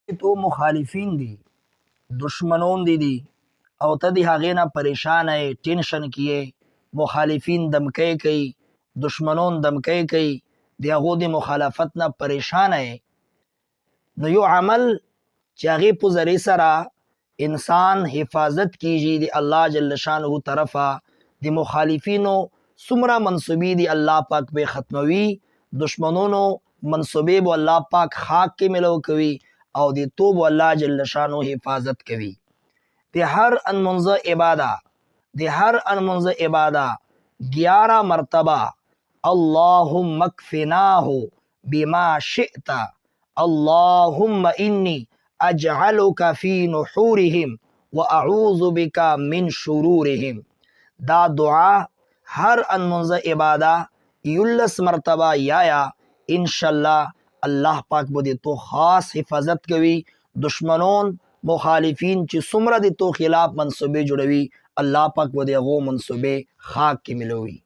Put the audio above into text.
تو مخالفین دي، دشمنون دي او ته د هغې نه پریشان یې، ټینشن کې یې، مخالفین دمکی کوي، دشمنون دمکی کوي، د هغو د مخالفت نه پریشان یې، نو یو عمل چې هغې په ذریعې سره انسان حفاظت کیږي د الله جل شانه طرفه، د مخالفینو څومره منصوبې دي الله پاک به ختموي، دشمنونو منصوبې به الله پاک خاک کې ملو کوي او د توب الله جل شانه حفاظت کوي. د هر انمنځه عباده 11 مرتبه اللهم اکفناه بما شئت اللهم انی اجعلک فی نحورهم واعوذ بک من شرورهم. دا دعا هر انمنځه عباده 11 مرتبه یا انشاءالله الله پاک به د تو خاص حفاظت کوي. دشمنون مخالفین چې څومره د تو خلاف منصوبې جوړوي الله پاک به د هغو منصوبې خاک کې ملوي.